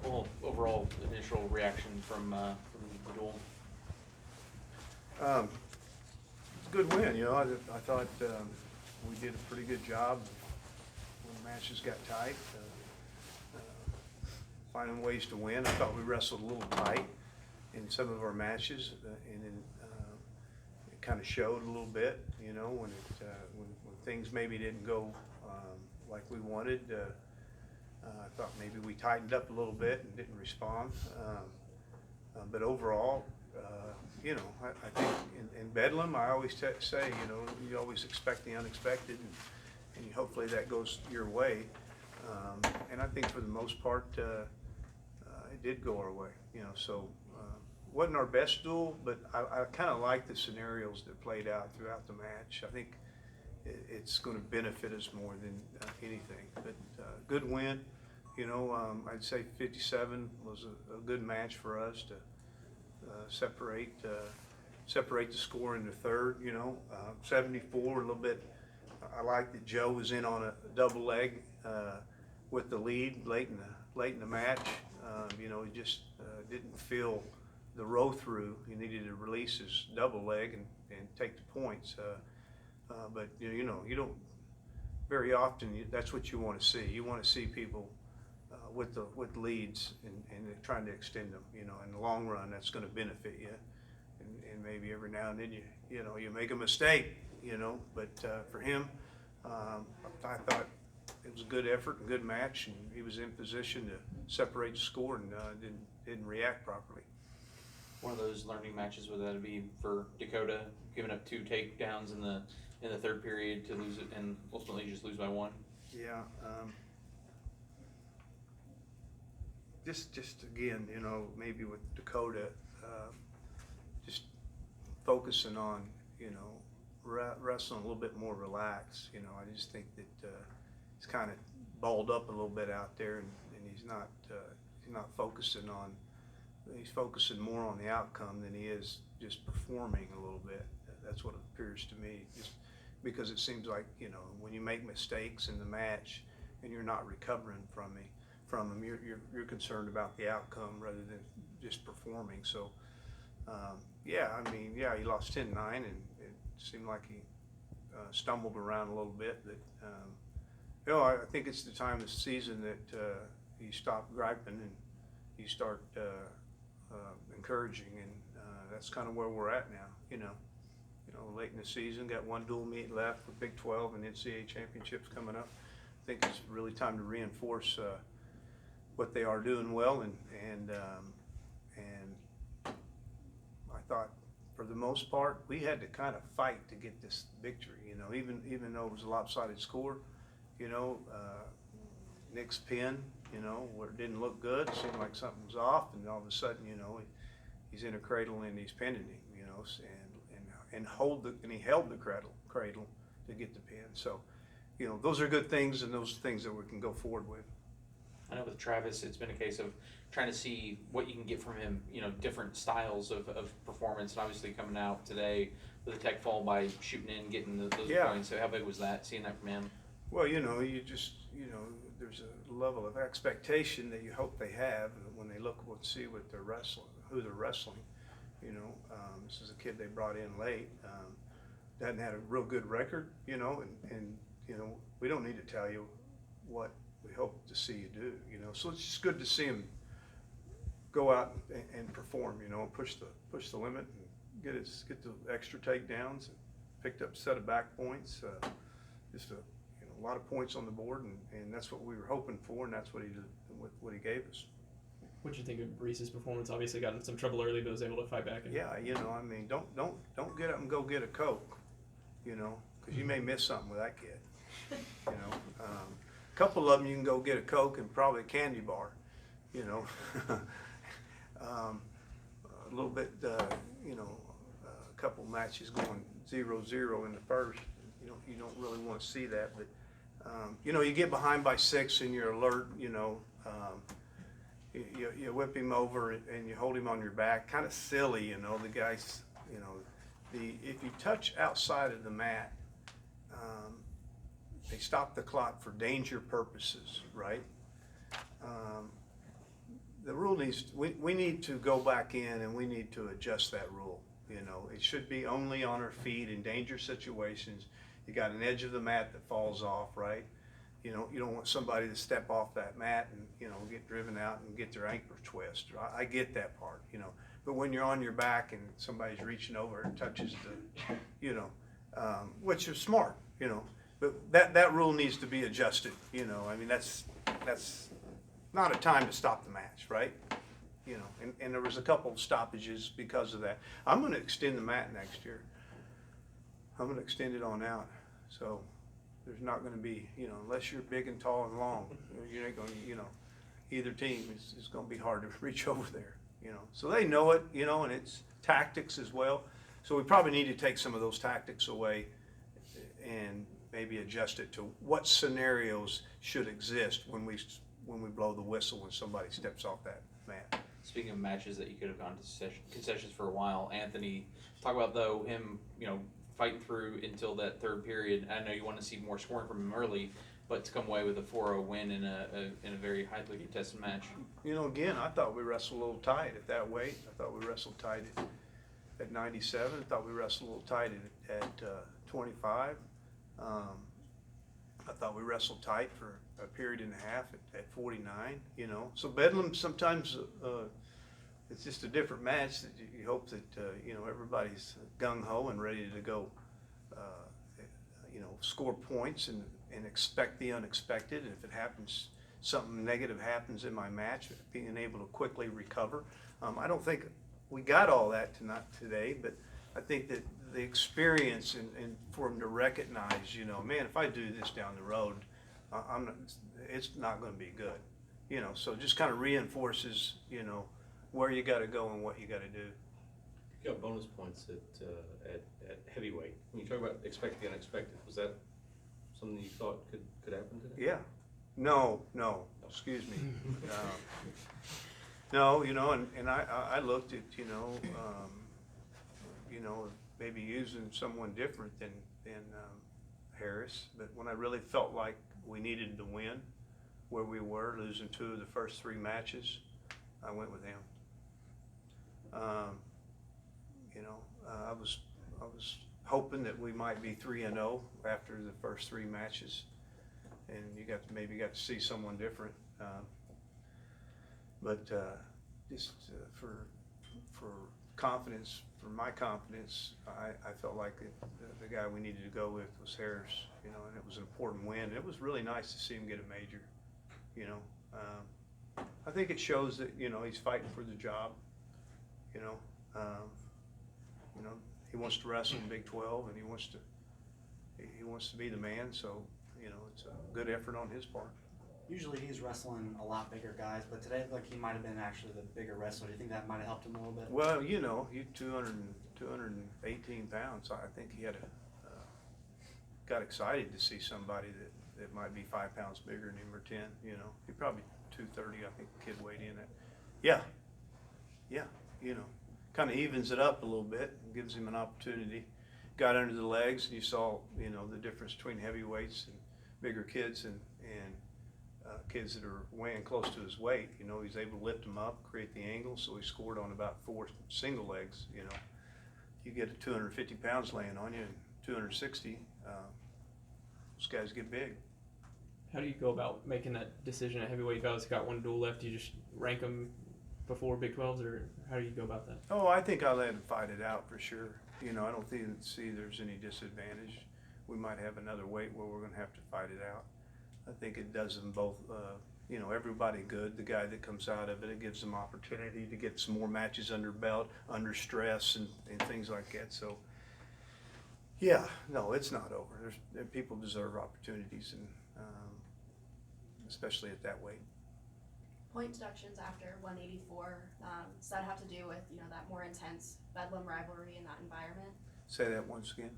Well, overall initial reaction from the duel. Good win, I thought we did a pretty good job when matches got tight, finding ways to win. I thought we wrestled a little tight in some of our matches, and then it kind of showed a little bit, when when things maybe didn't go like we wanted. I thought maybe we tightened up a little bit and didn't respond. But overall, I think in Bedlam, I always say, you always expect the unexpected, and hopefully that goes your way. And I think for the most part, it did go our way, so wasn't our best duel, but I kind of like the scenarios that played out throughout the match. I think it's going to benefit us more than anything. But good win. I'd say 57 was a good match for us to separate the score in the third. 74 a little bit. I like that Joe was in on a double leg with the lead late in the match. He just didn't feel the row through. He needed to release his double leg and take the points. But you don't very often. That's what you want to see. You want to see people with leads and trying to extend them. In the long run, that's going to benefit you. And maybe every now and then you make a mistake. But for him, I thought it was a good effort and good match, and he was in position to separate the score and didn't react properly. One of those learning matches would that be for Dakota, giving up 2 takedowns in the third period to lose it and ultimately just lose by 1. Yeah. Just again, maybe with Dakota, just focusing on, wrestling a little bit more relaxed. I just think that he's kind of balled up a little bit out there, and he's not focusing on. He's focusing more on the outcome than he is just performing a little bit. That's what it appears to me. Just because it seems like when you make mistakes in the match and you're not recovering from them, you're concerned about the outcome rather than just performing. So he lost 10-9, and it seemed like he stumbled around a little bit. But I think it's the time of the season that you stop griping and you start encouraging, and that's kind of where we're at now. Late in the season, got one dual meet left with Big 12 and NCAA championships coming up. I think it's really time to reinforce what they are doing well, and I thought for the most part we had to kind of fight to get this victory. Even though it was a lopsided score, Nick's pin, where it didn't look good, it seemed like something was off, and all of a sudden, he's in a cradle and he's pinning him, and he held the cradle to get the pin. So, those are good things, and those are things that we can go forward with. I know with Travis, it's been a case of trying to see what you can get from him, different styles of performance, and obviously coming out today with a tech fall by shooting in, getting those points. So how big was that, seeing that from him? Well, you just, there's a level of expectation that you hope they have when they look and see what they're wrestling, who they're wrestling. This is a kid they brought in late, hadn't had a real good record, and we don't need to tell you what we hope to see you do, So it's just good to see him go out and perform, push the limit and get the extra takedowns, and picked up a set of back points, just a lot of points on the board, and that's what we were hoping for, and that's what he gave us. What did you think of Reeses' performance? Obviously got in some trouble early, but was able to fight back. Yeah, don't get up and go get a Coke, because you may miss something with that kid. A couple of them you can go get a Coke and probably a candy bar, a little bit, a couple matches going 0-0 in the first. You don't really want to see that, but you get behind by 6 and you're alert. You whip him over and you hold him on your back. Kind of silly, the guys. If you touch outside of the mat, they stop the clock for danger purposes, right? needs, we need to go back in and we need to adjust that rule. You know, it should be only on our feet in dangerous situations. You got an edge of the mat that falls off, right? You know, you don't want somebody to step off that mat and, you know, get driven out and get their ankle twist. I get that part, you know. But when you're on your back and somebody's reaching over and touches the, you know, which is smart, you know. But that rule needs to be adjusted, you know. I mean, that's not a time to stop the match, right? You know, and there was a couple of stoppages because of that. I'm going to extend the mat next year. I'm going to extend it on out. So there's not going to be, you know, unless you're big and tall and long, you're not going to, you know, either team is going to be hard to reach over there, you know. So they know it, you know, and it's tactics as well. So we probably need to take some of those tactics away and maybe adjust it to what scenarios should exist when we blow the whistle when somebody steps off that mat. Speaking of matches that you could have gone to concessions for a while, Anthony, talk about though him, you know, fighting through until that third period. I know you want to see more scoring from him early, but to come away with a 4-0 win in a very highly contested match. You know, again, I thought we wrestled a little tight at that weight. I thought we wrestled tight at 97. I thought we wrestled a little tight at 25. I thought we wrestled tight for a period and a half at 49, you know. So Bedlam sometimes, it's just a different match that you hope that, you know, everybody's gung-ho and ready to go, you know, score points and expect the unexpected. And if it happens, something negative happens in my match, being able to quickly recover. I don't think we got all that today, but I think that the experience and for them to recognize, you know, man, if I do this down the road, it's not going to be good, you know. So just kind of reinforces, you know, where you got to go and what you got to do. You got bonus points at heavyweight. When you talk about expect the unexpected, was that something you thought could happen today? Yeah. No, excuse me. No, you know, and I looked at, you know, maybe using someone different than Harris, but when I really felt like we needed to win, where we were losing 2 of the first 3 matches, I went with him. You know, I was hoping that we might be 3-0 after the first 3 matches, and you maybe got to see someone different. But just for confidence, for my confidence, I felt like the guy we needed to go with was Harris, you know, and it was an important win. It was really nice to see him get a major, you know. I think it shows that, you know, he's fighting for the job, you know. He wants to wrestle in Big 12 and he wants to be the man, so, you know, it's a good effort on his part. Usually he's wrestling a lot bigger guys, but today it looked like he might have been actually the bigger wrestler. Do you think that might have helped him a little bit? Well, you know, he's 218 pounds. I think he had got excited to see somebody that might be 5 pounds bigger than him or 10, you know. He probably 230, I think the kid weighed in at. Yeah, you know, kind of evens it up a little bit and gives him an opportunity. Got under the legs, and you saw, you know, the difference between heavyweights and bigger kids and kids that are weighing close to his weight. You know, he's able to lift them up, create the angle, so he scored on about 4 single legs, you know. You get 250 pounds laying on you and 260, those guys get big. How do you go about making that decision at heavyweight? Fellas got one duel left. Do you just rank them before Big 12s, or how do you go about that? Oh, I think I'll let him fight it out for sure. You know, I don't see there's any disadvantage. We might have another weight where we're going to have to fight it out. I think it does them both, you know, everybody good. The guy that comes out of it, it gives them opportunity to get some more matches under belt, under stress and things like that. So, yeah, no, it's not over. People deserve opportunities, and especially at that weight. Point deductions after 184, does that have to do with, you know, that more intense Bedlam rivalry in that environment? Say that once again.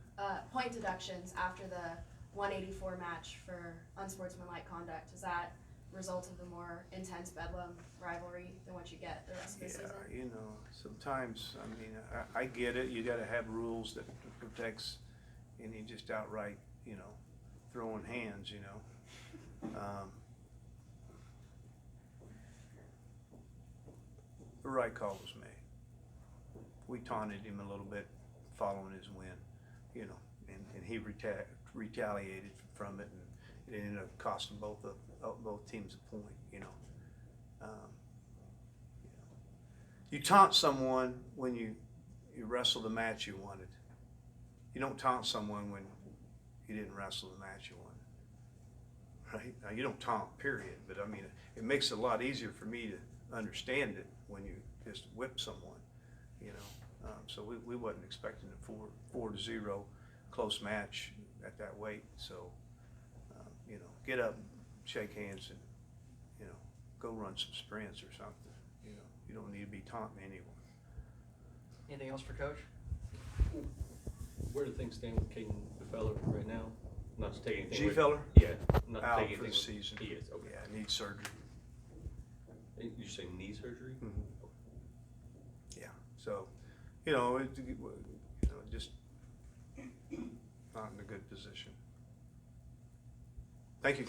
Point deductions after the 184 match for unsportsmanlike conduct, is that result of the more intense Bedlam rivalry than what you get the rest of the season? Yeah, you know, sometimes, I mean, I get it. You got to have rules that protects any just outright, you know, throwing hands, you know. the right call was made. We taunted him a little bit following his win, you know, and he retaliated from it, and it ended up costing both teams a point, you know. You taunt someone when you wrestle the match you wanted. You don't taunt someone when you didn't wrestle the match you wanted, right? Now, you don't taunt, period, but I mean, it makes it a lot easier for me to understand it when you just whip someone, you know. So we wasn't expecting a 4-0 close match at that weight. So, you know, get up, shake hands, and, you know, go run some sprints or something. You know, you don't need to be taunting anyone. Anything else for Coach? Where do things stand with Caden Belzer right now? Not to take anything away. G-Feller? Yeah, not to Out take for anything. the season. He is, okay. Yeah, needs surgery. You say knee surgery? Mhm. Yeah, so, you know, just not in a good position. Thank you.